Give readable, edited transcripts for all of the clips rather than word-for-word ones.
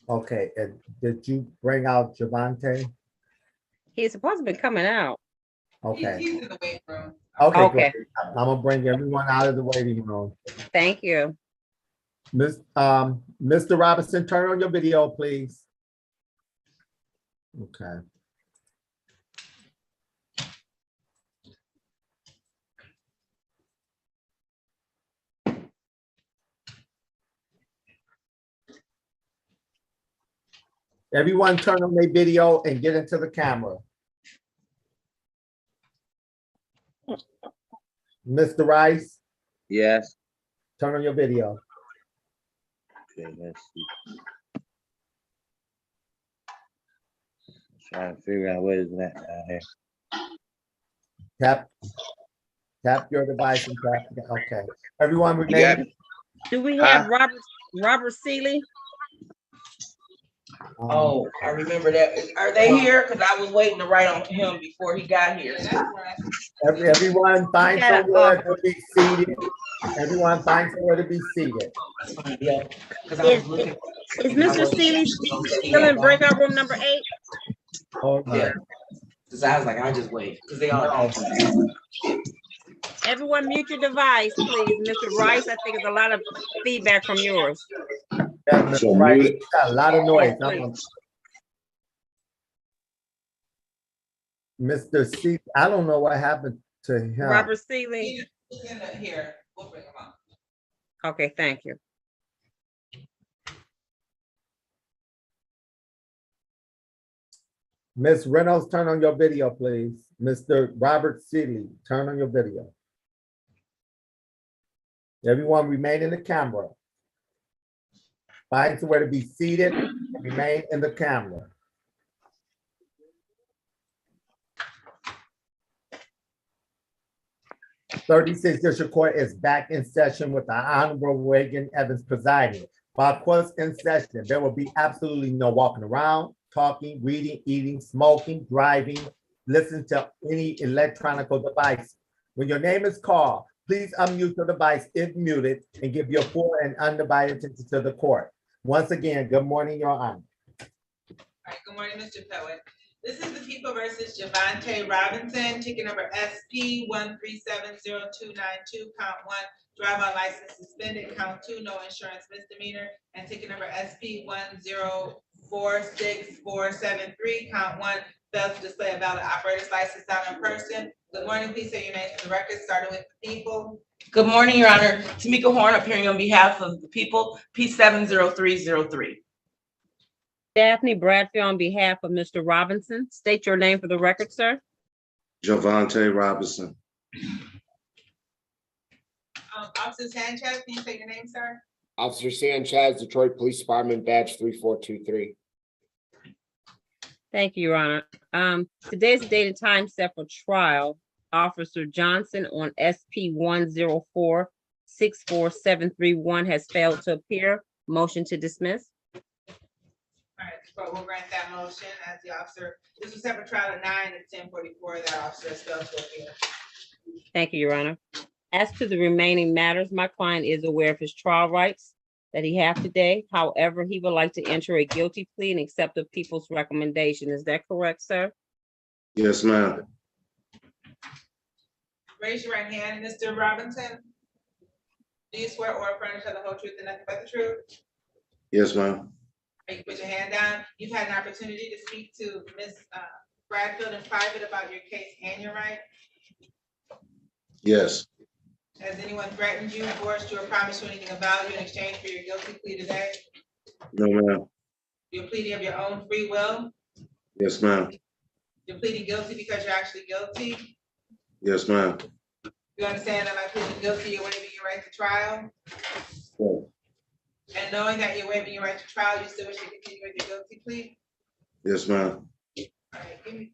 Okay, and did you bring out Javante? He's supposed to be coming out. Okay, He's in the weight room. okay, Okay. great. I'm gonna bring everyone out of the waiting room. Thank you. Mr. Robinson, turn on your video, please. Okay. Everyone turn on their video and get into the camera. Mr. Rice, Yes. turn on your video. Okay, let's see. Trying to figure out what is that down here. Tap your device and tap. Okay. Everyone You got remain. it? Do we have Huh? Robert Seeley? Oh, I remember that. Are they here? Because I was waiting to write on him before he got here. Everyone find Yeah, somewhere to be seated. Everyone find somewhere to be seated. Yeah, because I was Is, looking. is Mr. Seeley still in breakout room number 8? Hold on. Yeah. Because I was like, I'll just wait. Because they all. No. Everyone mute your device, please. Mr. Rice, I think it's a lot of feedback from yours. Yeah, Mr. Rice, you got a lot of noise. Mr. C, I don't know what happened to him. Robert Seeley. Here, we'll bring him on. Okay, thank you. Ms. Reynolds, turn on your video, please. Mr. Robert Seeley, turn on your video. Everyone remain in the camera. Find somewhere to be seated and remain in the camera. '36 District Court is back in session with the Honorable Raeigen Evans presiding. While court's in session, there will be absolutely no walking around, talking, reading, eating, smoking, driving, listening to any electronic device. When your name is called, please unmute your device if muted and give your full and undivided attention to the court. Once again, good morning, Your Honor. All right, good morning, Mr. Poet. This is the People versus Javante Robinson, ticket number SP 1370292, count 1, drive-on license suspended, count 2, no insurance misdemeanor, and ticket number SP 1046473, count 1, failed to display a valid operator's license on a person. Good morning, please say your name for the record, starting with the people. Good morning, Your Honor. Tamika Horn, appearing on behalf of the people, P70303. Daphne Bradfield on behalf of Mr. Robinson. State your name for the record, sir. Javante Robinson. Officer Sanchez, can you say your name, sir? Officer Sanchez, Detroit Police Department, badge 3423. Thank you, Your Honor. Today's the date and time set for trial. Officer Johnson on SP 104-64731 has failed to appear. Motion to dismiss. All right, but we'll grant that motion as the officer. This was set for trial at 9 at 10:44. That officer has failed to appear. Thank you, Your Honor. As to the remaining matters, my client is aware of his trial rights that he has today. However, he would like to enter a guilty plea and accept the people's recommendation. Is that correct, sir? Yes, ma'am. Raise your right hand, Mr. Robinson. Do you swear or affirm to tell the whole truth and nothing but the truth? Yes, ma'am. You can put your hand down. You've had an opportunity to speak to Ms. Bradfield in private about your case and your right. Yes. Has anyone threatened you, forced you, or promised you anything about you in exchange for your guilty plea today? No, ma'am. You're pleading of your own free will? Yes, ma'am. You're pleading guilty because you're actually guilty? Yes, ma'am. You understand that by pleading guilty, you're waiving your right to trial? Yes. And knowing that you're waiving your right to trial, you still wish to continue with your guilty plea? Yes, ma'am. All right, give me.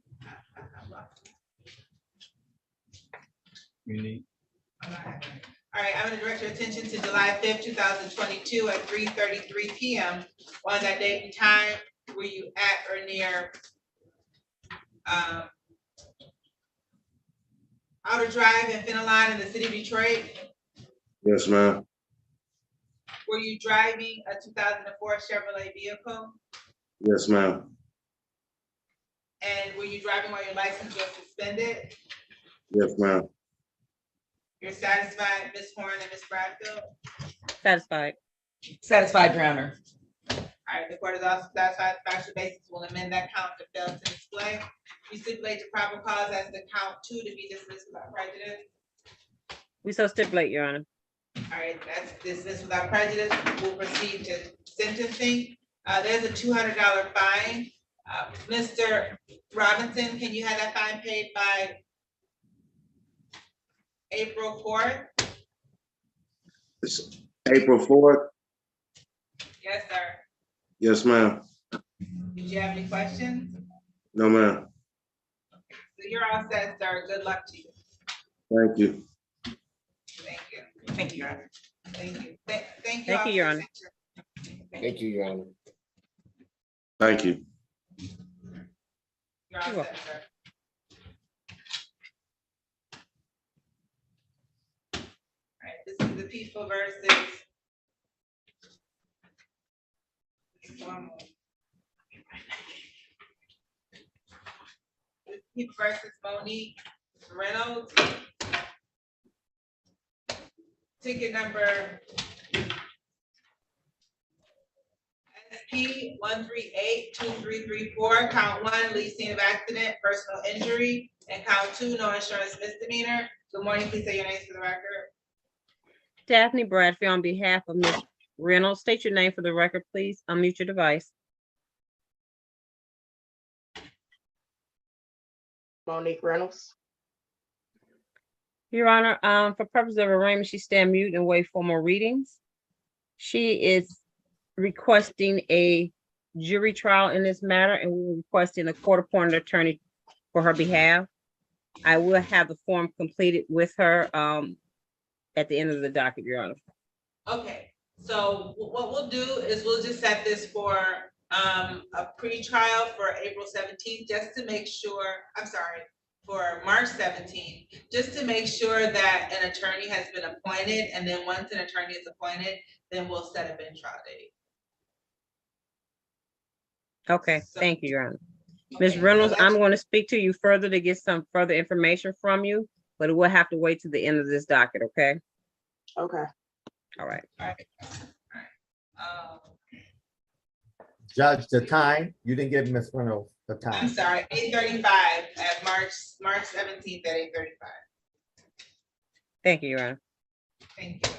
All right, I'm gonna direct your attention to July 5th, 2022 at 3:33 p.m. On that date and time, were you at or near Outer Drive and Fenelon in the city of Detroit? Yes, ma'am. were you driving a 2004 Chevrolet vehicle? Yes, ma'am. And were you driving while your license was suspended? Yes, ma'am. You're satisfied, Ms. Horn and Ms. Bradfield? Satisfied. Satisfied, Your Honor. All right, the court is also satisfied, the factual basis will amend that count to fail to display. You stipulate the probable cause as the count 2 to be dismissed without prejudice. We so stipulate, Your Honor. All right, that's dismissed without prejudice. We'll proceed to sentencing. There's a $200 fine. Mr. Robinson, can you have that fine paid by April 4th? It's April 4th. Yes, sir. Yes, ma'am. Did you have any questions? No, ma'am. So you're all set, sir. Good luck to you. Thank you. Thank you. Thank you, Your Honor. Thank you. Thank you. Thank all you, Your for Honor. Thank you, Your Honor. Thank you. You're all You're set, sir. All right, this is the people versus. One more. This is people versus Monique Reynolds. Ticket number SP 1382334, count 1, lead scene of accident, personal injury, and count 2, no insurance misdemeanor. Good morning, please say your names for the record. Daphne Bradfield on behalf of Ms. Reynolds. State your name for the record, please. Unmute your device. Monique Reynolds. Your Honor, for purposes of arraignment, she stand mute and waive formal readings. She is requesting a jury trial in this matter, and we're requesting a court-appointed attorney for her behalf. I will have the form completed with her at the end of the docket, Your Honor. Okay, so what we'll do is we'll just set this for a pre-trial for April 17th, just to make sure, I'm sorry, for March 17th, just to make sure that an attorney has been appointed, and then once an attorney is appointed, then we'll set a bench trial date. Okay, So- thank you, Your Honor. Ms. Okay, Reynolds, so I'm going to speak to you further to get some further information from you, but it will have to wait to the end of this docket, okay? Okay. All right. um, Judge, the time, you didn't give Ms. Reynolds the I'm time. sorry, 8:35 at March 17th at 8:35. Thank you, Your Honor. Thank you.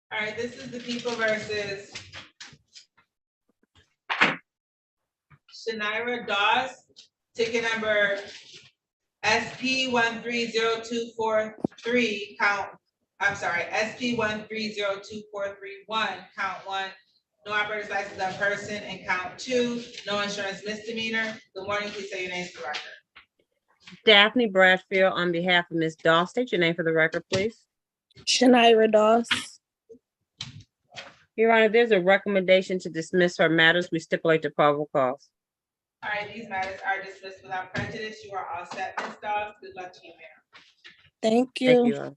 All right, this is the people versus Shanira Dawes, ticket number SP 1302443, SP 1302431, count 1, no operator's license on person, and count 2, no insurance misdemeanor. Good morning, please say your names for the record. Daphne Bradfield on behalf of Ms. Dawes. State your name for the record, please. Shanira Dawes. Your Honor, there's a recommendation to dismiss her matters. We stipulate the probable cause. All right, these matters are dismissed without prejudice. You are all set, Ms. Dawes. Good luck to you, ma'am. Thank Thank you, you. Your Honor.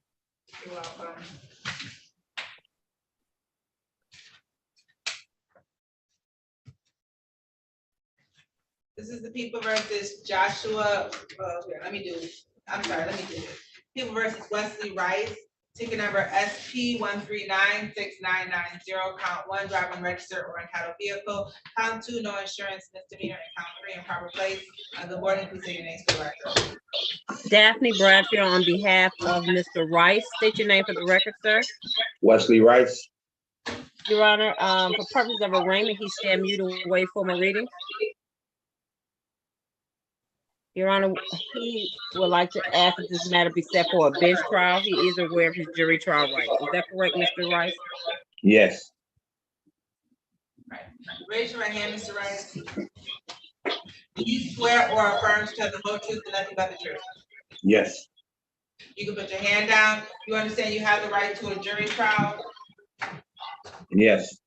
You're welcome. This is the people versus Joshua, here, let me do this. People versus Wesley Rice, ticket number SP 1396990, count 1, driver unregistered or entitled vehicle, count 2, no insurance misdemeanor, and count 3, improper place. The board, please say your names for the record. Daphne Bradfield on behalf of Mr. Rice. State your name for the record, sir. Wesley Rice. Your Honor, for purposes of arraignment, he stand mute and waive formal readings. Your Honor, he would like to ask that this matter be set for a bench trial. He is aware of his jury trial rights. Is that correct, Mr. Rice? Yes. Raise your right hand, Mr. Rice. Do you swear or affirm to tell the whole truth and nothing but the truth? Yes. You can put your hand down. You understand you have the right to a jury trial? Yes.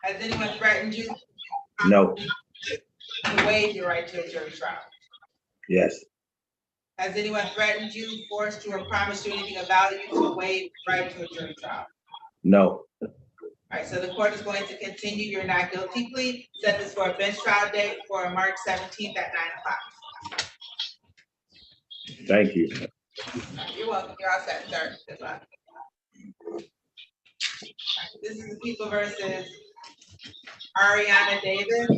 Has anyone threatened you No. to waive your right to a jury trial? Yes. Has anyone threatened you, forced you, or promised you anything of value to waive your right to a jury trial? No. All right, so the court is going to continue your not guilty plea. Set this for a bench trial date for March 17th at 9 o'clock. Thank you. You're welcome. You're all set, sir. Good luck. This is the people versus Ariana Davis.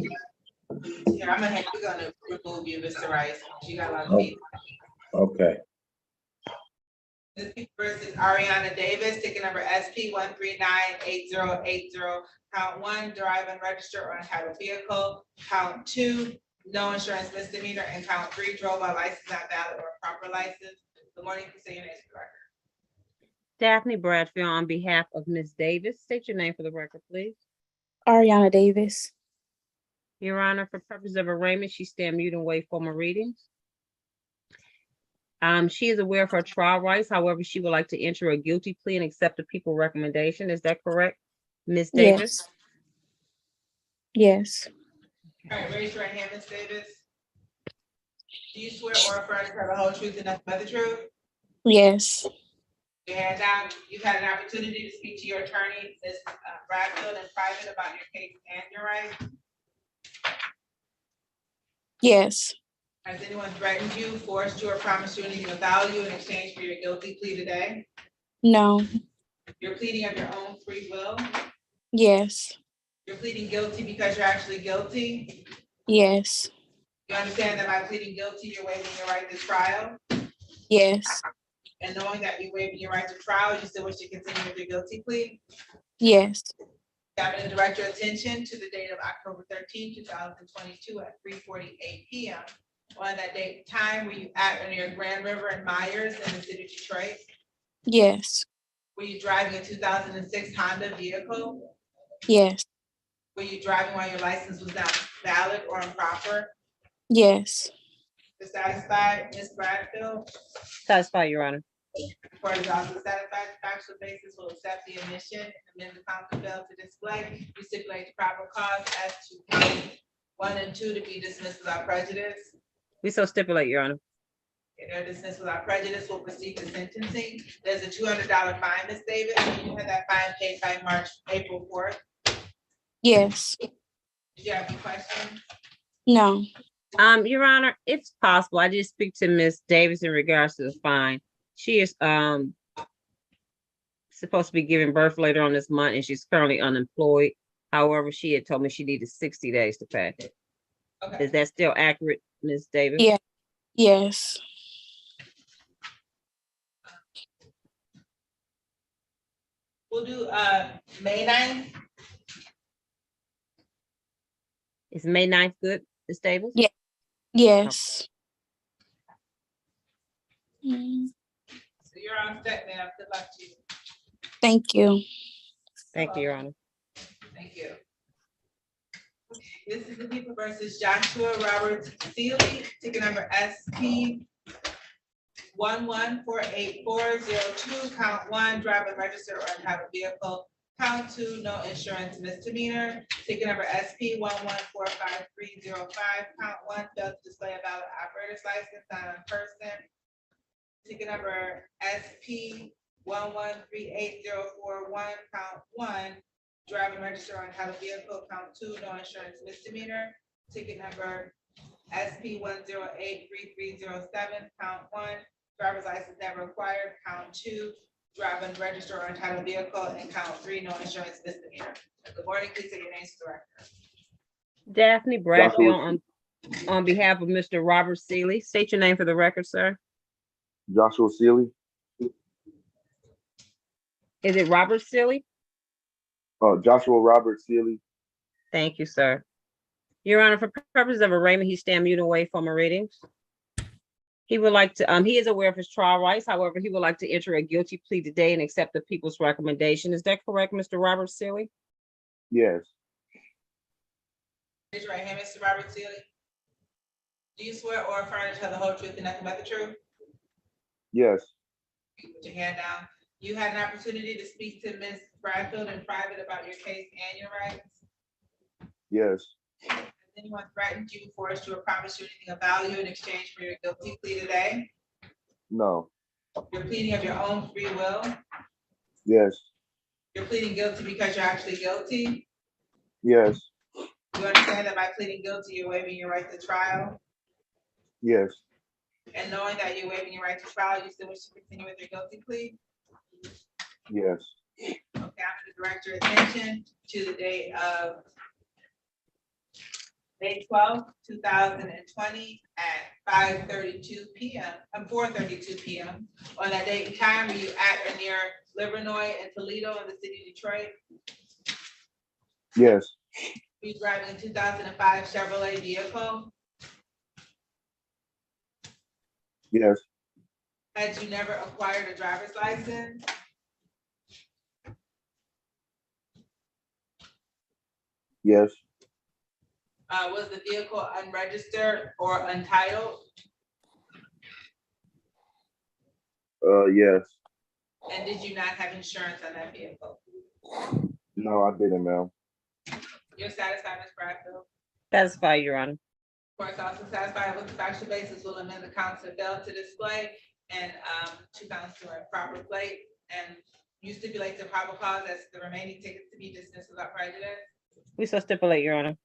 Here, we're gonna remove you, Mr. Rice. You got a lot of feet. Okay. This people versus Ariana Davis, ticket number SP 1398080. Count 1, drive and register or untitled vehicle. Count 2, no insurance misdemeanor, and count 3, drove by license not valid or proper license. Good morning, please say your name for the record. Daphne Bradfield on behalf of Ms. Davis. State your name for the record, please. Ariana Davis. Your Honor, for purposes of arraignment, she stand mute and wait for more readings. She is aware of her trial rights. However, she would like to enter a guilty plea and accept the people recommendation. Is that correct, Ms. Davis? Yes. All right, raise your right hand, Ms. Davis. Do you swear or affirm to tell the whole truth and nothing but the truth? Yes. Your hand down. You've had an opportunity to speak to your attorney, Ms. Bradfield, in private about your case and your rights. Yes. Has anyone threatened you, forced you, or promised you anything of value in exchange for your guilty plea today? No. You're pleading of your own free will. Yes. You're pleading guilty because you're actually guilty. Yes. You understand that by pleading guilty, you're waiving your right to trial. Yes. And knowing that you're waiving your right to trial, you still wish to continue with your guilty plea. Yes. I'm going to direct your attention to the date of October 13, 2022 at 3:48 p.m. On that date and time, were you at near Grand River and Myers in the city of Detroit? Yes. Were you driving a 2006 Honda vehicle? Yes. Were you driving while your license was not valid or improper? Yes. You're satisfied, Ms. Bradfield? Satisfied, Your Honor. The court is also satisfied the factual basis will accept the admission and amend the counsel failed to display. We stipulate the proper cause as to counts 1 and 2 to be dismissed without prejudice. We so stipulate, Your Honor. If they're dismissed without prejudice, we'll proceed to sentencing. There's a $200 fine, Ms. Davis. You have that fine paid by April 4th. Yes. Did you have any questions? No. Your Honor, if possible, I did speak to Ms. Davis in regards to the fine. She is supposed to be giving birth later on this month, and she's currently unemployed. However, she had told me she needed 60 days to pay. Okay. Is that still accurate, Ms. Davis? Yeah. Yes. We'll do May 9th. Is May 9th good, Ms. Davis? Yeah. Yes. Mm, So you're on set, ma'am. Good luck to you. Thank you. Thank you, Your Honor. Thank you. This is the people versus Joshua Roberts Seeley, ticket number SP 1148402, count 1, driver register or entitled vehicle. Count 2, no insurance misdemeanor. Ticket number SP 1145305, count 1, failed to display a valid operator's license, not on person. Ticket number SP 1138041, count 1, driving register on entitled vehicle. Count 2, no insurance misdemeanor. Ticket number SP 1083307, count 1, driver's license never required. Count 2, driving register or entitled vehicle, and count 3, no insurance misdemeanor. Good morning, please say your names to the record. Daphne Bradfield on behalf of Mr. Robert Seeley. State your name for the record, sir. Joshua Seeley. Is it Robert Seeley? Joshua Robert Seeley. Thank you, sir. Your Honor, for purposes of arraignment, he stand mute away from our readings. He would like to, he is aware of his trial rights. However, he would like to enter a guilty plea today and accept the people's recommendation. Is that correct, Mr. Robert Seeley? Yes. Raise your right hand, Mr. Robert Seeley. Do you swear or affirm to tell the whole truth and nothing but the truth? Yes. you put your hand down. You had an opportunity to speak to Ms. Bradfield in private about your case and your rights. Yes. Has anyone threatened you, forced you, or promised you anything of value in exchange for your guilty plea today? No. You're pleading of your own free will. Yes. You're pleading guilty because you're actually guilty. Yes. You understand that by pleading guilty, you're waiving your right to trial. Yes. And knowing that you're waiving your right to trial, you still wish to continue with your guilty plea? Yes. Okay, I'm gonna direct your attention to the date of May 12th, 2020 at 5:32 p.m. 4:32 p.m. On that date and time, were you at or near Livernois and Toledo in the city of Detroit? Yes. Were you driving a 2005 Chevrolet vehicle? Yes. Had you never acquired a driver's license? Yes. Was the vehicle unregistered or untitled? Yes. And did you not have insurance on that vehicle? No, I didn't, ma'am. You're satisfied, Ms. Bradfield? Satisfied, Your Honor. Course also satisfied with the factual basis will amend the counts to fail to display and 2 counts to improper plate. And you stipulate the probable cause as the remaining tickets to be dismissed without prejudice. We so stipulate, Your Honor.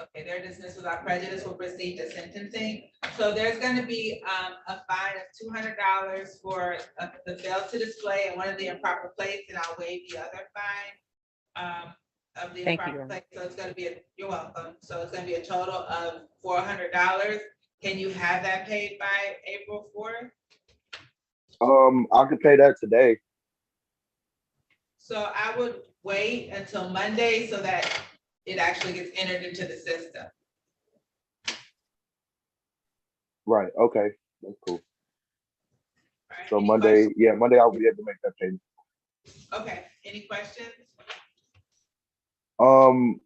Okay, they're dismissed without prejudice. Will proceed to sentencing. So there's going to be a fine of $200 for the fail to display and one of the improper plates, and I'll waive the other fine of the Thank you, improper Your Honor. plate. So it's going to be you're welcome. So it's going to be a total of $400. Can you have that paid by April 4th? I could pay that today. So I would wait until Monday so that it actually gets entered into the system. Right. Okay. That's cool. All right, So any Monday, questions? yeah, Monday I'll be able to make that payment. Okay, any questions?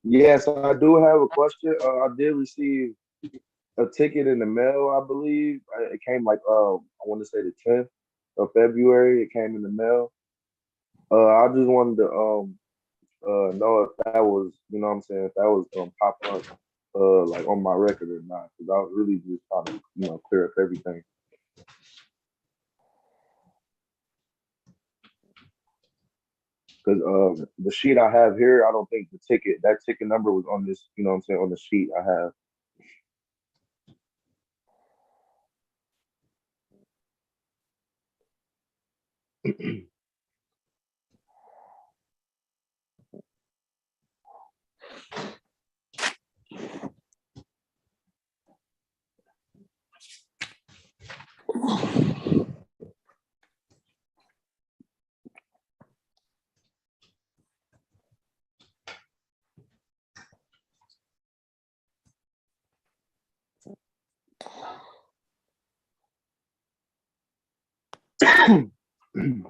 Yes, I do have a question. I did receive a ticket in the mail, I believe. It came like I want to say the 10th of February. It came in the mail. I just wanted to know if that was, you know what I'm saying, if that was gonna pop up like on my record or not, because I was really just trying to, you know, clear up everything. Because the sheet I have here, I don't think that ticket number was on this, you know what I'm saying, on the sheet I have. $100.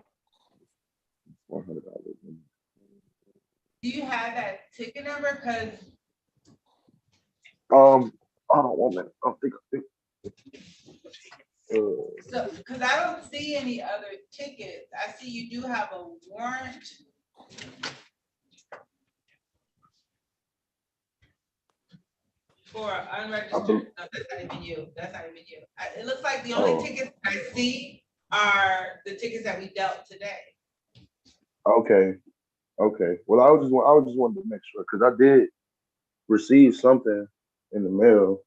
Do you have that ticket number? Because I don't want that. I think. so, because I don't see any other tickets. I see you do have a warrant. For unregistered, no, that's not even you. That's not even you. It looks like the only tickets I see are the tickets that we dealt today. Okay. Okay. Well, I was just wanted to make sure because I did receive something in the mail,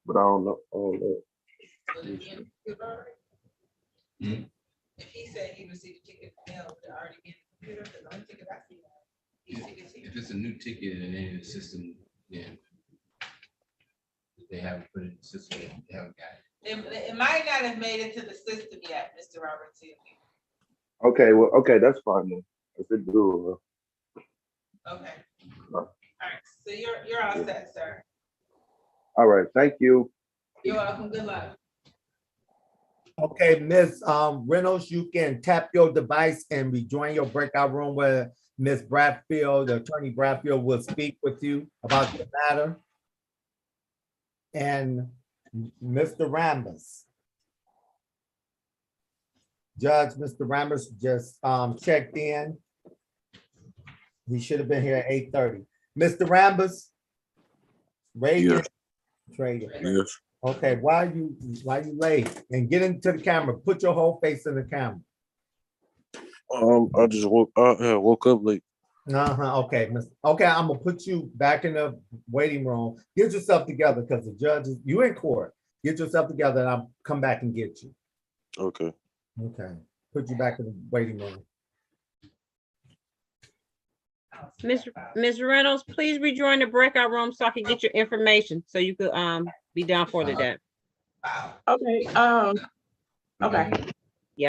but I don't know. Would it be in the computer already? If he said he received a ticket in the mail, would it already be in the computer? Because the only ticket I see are these tickets here. If it's a new ticket and in the system, then if they haven't put it in the system, they haven't got it. It might not have made it to the system yet, Mr. Robert Seeley. Okay. Well, okay, that's fine then. If it do, Okay. All right. So you're all set, sir. all right. Thank you. You're welcome. Good luck. Okay, Ms. Reynolds, you can tap your device and rejoin your breakout room where Ms. Bradfield, Attorney Bradfield, will speak with you about the matter. And Mr. Rambus. Judge, Mr. Ramos just checked in. He should have been here at 8:30. Mr. Rambus? Raeigen? Yes. Trader. Yes. Okay, why you late? And get into the camera. Put your whole face in the camera. I just woke up late. Okay, okay, I'm gonna put you back in the waiting room. Get yourself together because the judge is, you in court. Get yourself together and I'll come back and get you. Okay. Okay, put you back in the waiting room. Ms. Reynolds, please rejoin the breakout room so I can get your information, so you could be down for today. Okay, okay.